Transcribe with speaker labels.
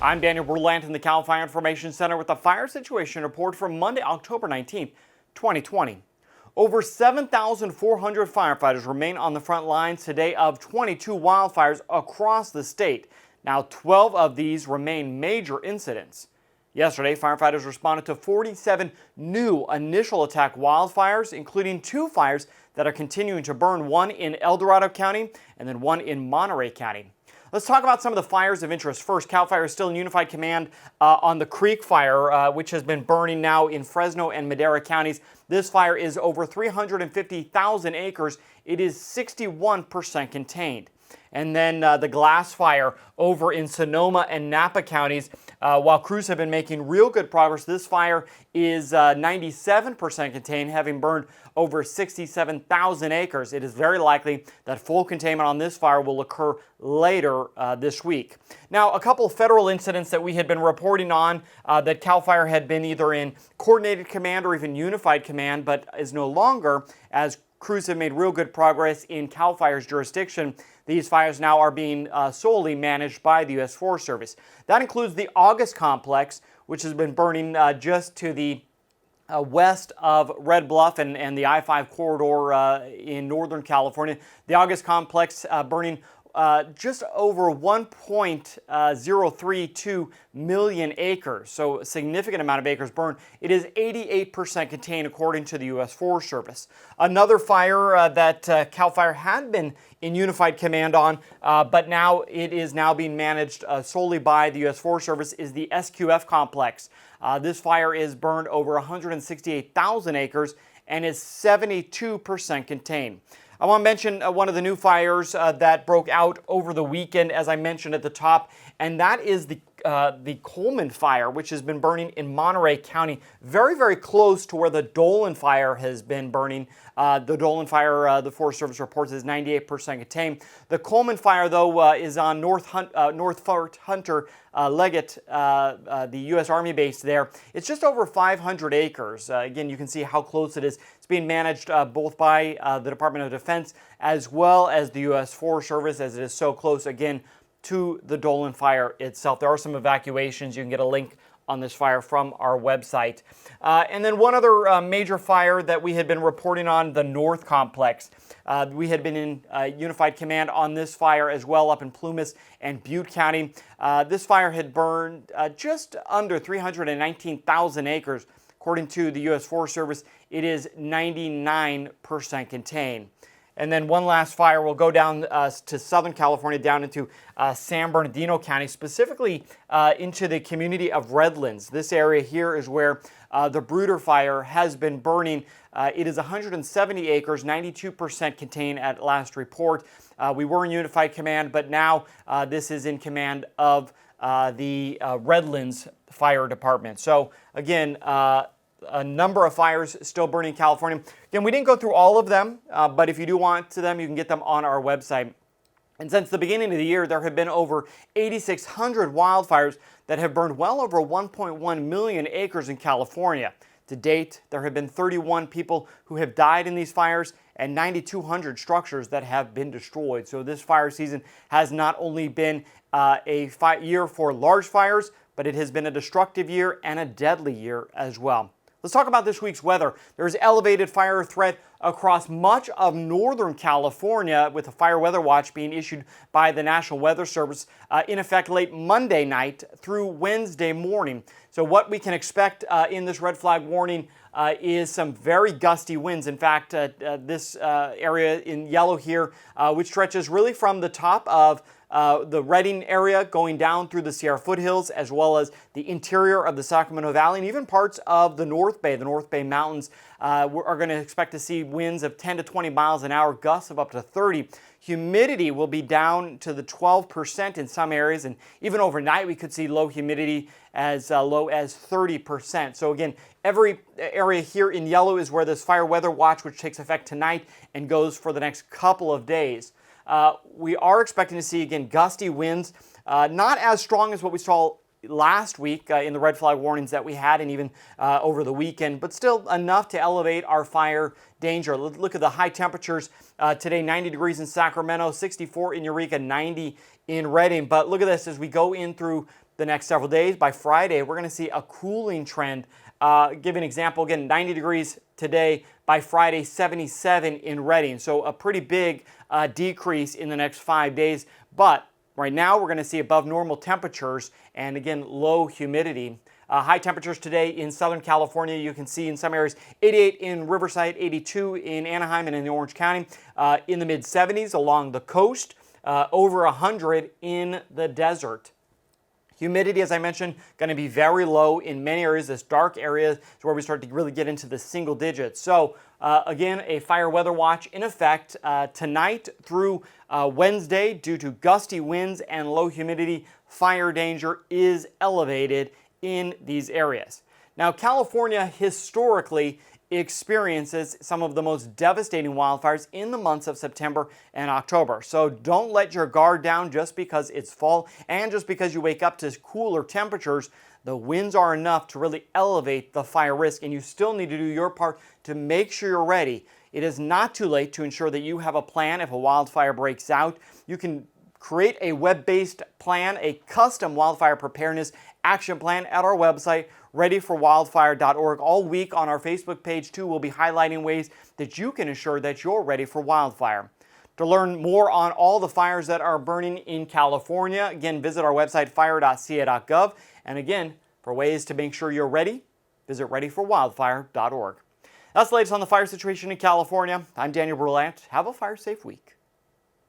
Speaker 1: I'm Daniel Berlant in the Cal Fire Information Center with the fire situation report for Monday, October 19th, 2020. Over 7,400 firefighters remain on the front lines today of 22 wildfires across the state. Now, 12 of these remain major incidents. Yesterday, firefighters responded to 47 new initial attack wildfires, including 2 fires that are continuing to burn, one in El Dorado County and then one in Monterey County. Let's talk about some of the fires of interest. First, CAL FIRE is still in unified command on the Creek Fire, which has been burning now in Fresno and Madera counties. This fire is over 350,000 acres. It is 61% contained. And then the Glass Fire over in Sonoma and Napa counties. While crews have been making real good progress, this fire is 97% contained, having burned over 67,000 acres. It is very likely that full containment on this fire will occur later this week. Now, a couple of federal incidents that we had been reporting on that CAL FIRE had been either in coordinated command or even unified command, but is no longer, as crews have made real good progress in CAL FIRE's jurisdiction. These fires now are being solely managed by the U.S. Forest Service. That includes the August Complex, which has been burning just to the west of Red Bluff and the I-5 corridor in Northern California. The August Complex burning just over 1.032 million acres, so a significant amount of acres burned. It is 88% contained according to the U.S. Forest Service. Another fire that CAL FIRE had been in unified command on, but now it is now being managed solely by the U.S. Forest Service, is the SQF Complex. This fire is burned over 168,000 acres and is 72% contained. I want to mention one of the new fires that broke out over the weekend, as I mentioned at the top, and that is the Coleman Fire, which has been burning in Monterey County, very, very close to where the Dolan Fire has been burning. The Dolan Fire, the Forest Service reports, is 98% contained. The Coleman Fire, though, is on North Fort Hunter Leggett, the U.S. Army base there. It's just over 500 acres. Again, you can see how close it is. It's being managed both by the Department of Defense as well as the U.S. Forest Service, as it is so close, again, to the Dolan Fire itself. There are some evacuations. You can get a link on this fire from our website. And then one other major fire that we had been reporting on, the North Complex. We had been in unified command on this fire as well up in Plumas and Butte County. This fire had burned just under 319,000 acres. According to the U.S. Forest Service, it is 99% contained. And then one last fire will go down to Southern California, down into San Bernardino County, specifically into the community of Redlands. This area here is where the Brooder Fire has been burning. It is 170 acres, 92% contained at last report. We were in unified command, but now this is in command of the Redlands Fire Department. So again, a number of fires still burning in California. Again, we didn't go through all of them, but if you do want them, you can get them on our website. And since the beginning of the year, there have been over 8,600 wildfires that have burned well over 1.1 million acres in California. To date, there have been 31 people who have died in these fires and 9,200 structures that have been destroyed. So this fire season has not only been a year for large fires, but it has been a destructive year and a deadly year as well. Let's talk about this week's weather. There's elevated fire threat across much of Northern California, with a fire weather watch being issued by the National Weather Service in effect late Monday night through Wednesday morning. So what we can expect in this red flag warning is some very gusty winds. In fact, this area in yellow here, which stretches really from the top of the Redding area going down through the Sierra foothills, as well as the interior of the Sacramento Valley, and even parts of the North Bay Mountains, are going to expect to see winds of 10 to 20 miles an hour, gusts of up to 30. Humidity will be down to the 12% in some areas, and even overnight we could see low humidity as low as 30%. So again, every area here in yellow is where this fire weather watch, which takes effect tonight and goes for the next couple of days. We are expecting to see, again, gusty winds, not as strong as what we saw last week in the red flag warnings that we had, and even over the weekend, but still enough to elevate our fire danger. Look at the high temperatures today: 90 degrees in Sacramento, 64 in Eureka, 90 in Redding. But look at this as we go in through the next several days. By Friday, we're going to see a cooling trend. Give an example, again, 90 degrees today. By Friday, 77 in Redding. So a pretty big decrease in the next 5 days. But right now, we're going to see above normal temperatures and, again, low humidity. High temperatures today in Southern California. You can see in some areas 88 in Riverside, 82 in Anaheim and in Orange County, in the mid-70s along the coast, over 100 in the desert. Humidity, as I mentioned, going to be very low in many areas. This dark area is where we start to really get into the single digits. So again, a fire weather watch in effect tonight through Wednesday due to gusty winds and low humidity. Fire danger is elevated in these areas. Now, California historically experiences some of the most devastating wildfires in the months of September and October. So don't let your guard down just because it's fall and just because you wake up to cooler temperatures. The winds are enough to really elevate the fire risk, and you still need to do your part to make sure you're ready. It is not too late to ensure that you have a plan if a wildfire breaks out. You can create a web-based plan, a custom wildfire preparedness action plan at our website, readyforwildfire.org. All week on our Facebook page, too, we'll be highlighting ways that you can ensure that you're ready for wildfire. To learn more on all the fires that are burning in California, again, visit our website, fire.ca.gov. And again, for ways to make sure you're ready, visit readyforwildfire.org. That's the latest on the fire situation in California. I'm Daniel Brulette. Have a fire-safe week.